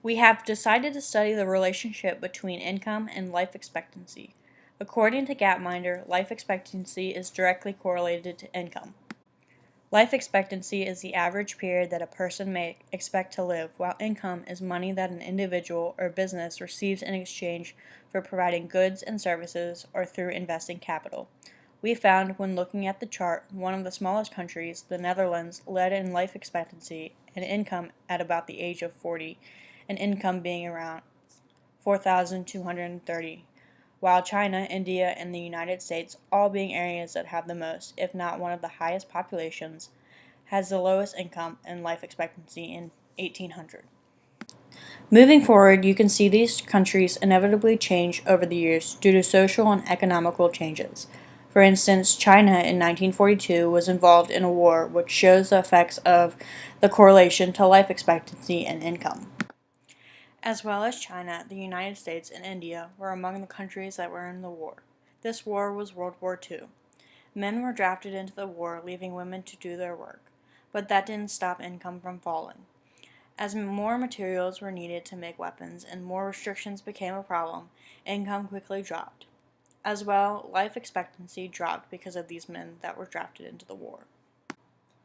We have decided to study the relationship between income and life expectancy. According to Gapminder, life expectancy is directly correlated to income. Life expectancy is the average period that a person may expect to live, while income is money that an individual or business receives in exchange for providing goods and services or through investing capital. We found when looking at the chart, one of the smallest countries, the Netherlands, led in life expectancy and income at about the age of 40, and income being around 4,230, while China, India, and the United States, all being areas that have the most, if not one of the highest populations, has the lowest income and life expectancy in 1800. Moving forward, you can see these countries inevitably change over the years due to social and economical changes. For instance, China in 1942 was involved in a war which shows the effects of the correlation to life expectancy and income. As well as China, the United States and India were among the countries that were in the war. This war was World War II. Men were drafted into the war, leaving women to do their work, but that didn't stop income from falling. As more materials were needed to make weapons and more restrictions became a problem, income quickly dropped. As well, life expectancy dropped because of these men that were drafted into the war.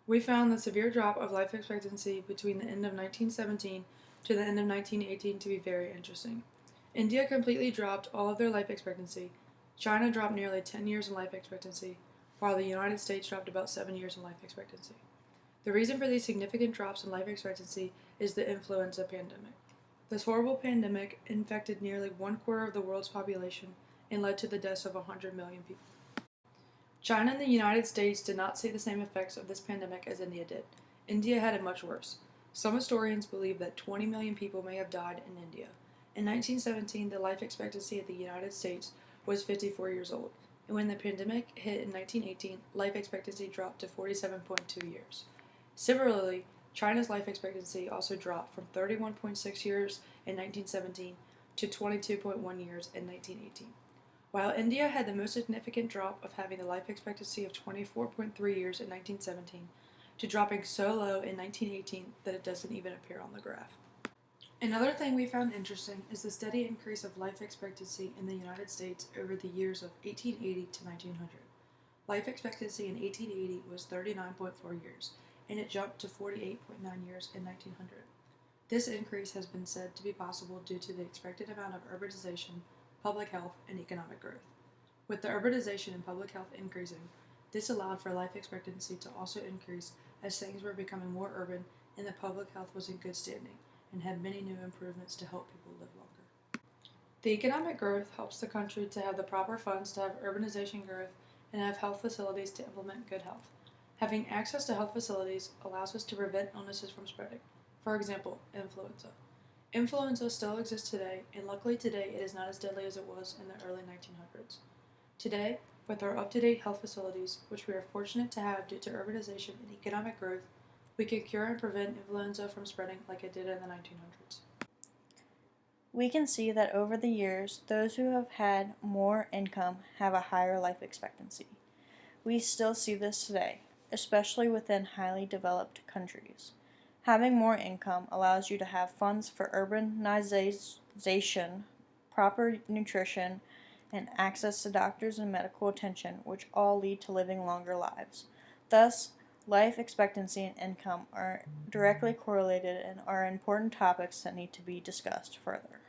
We found the severe drop of life expectancy between the end of 1917 to the end of 1918 to be very interesting. India completely dropped all of their life expectancy. China dropped nearly 10 years in life expectancy, while the United States dropped about 7 years in life expectancy. The reason for these significant drops in life expectancy is the influenza pandemic. This horrible pandemic infected nearly 1/4 of the world's population and led to the deaths of 100 million people. China and the United States did not see the same effects of this pandemic as India did. India had it much worse. Some historians believe that 20 million people may have died in India. In 1917, the life expectancy of the United States was 54 years old, and when the pandemic hit in 1918, life expectancy dropped to 47.2 years. Similarly, China's life expectancy also dropped from 31.6 years in 1917 to 22.1 years in 1918. While India had the most significant drop of having a life expectancy of 24.3 years in 1917 to dropping so low in 1918 that it doesn't even appear on the graph. Another thing we found interesting is the steady increase of life expectancy in the United States over the years of 1880 to 1900. Life expectancy in 1880 was 39.4 years, and it jumped to 48.9 years in 1900. This increase has been said to be possible due to the expected amount of urbanization, public health, and economic growth. With the urbanization and public health increasing, this allowed for life expectancy to also increase as things were becoming more urban and the public health was in good standing and had many new improvements to help people live longer. The economic growth helps the country to have the proper funds to have urbanization growth and have health facilities to implement good health. Having access to health facilities allows us to prevent illnesses from spreading. For example, influenza. Influenza still exists today, and luckily today it is not as deadly as it was in the early 1900s. Today, with our up-to-date health facilities, which we are fortunate to have due to urbanization and economic growth, we can cure and prevent influenza from spreading like it did in the 1900s. We can see that over the years, those who have had more income have a higher life expectancy. We still see this today, especially within highly developed countries. Having more income allows you to have funds for urbanization, proper nutrition, and access to doctors and medical attention, which all lead to living longer lives. Thus, life expectancy and income are directly correlated and are important topics that need to be discussed further.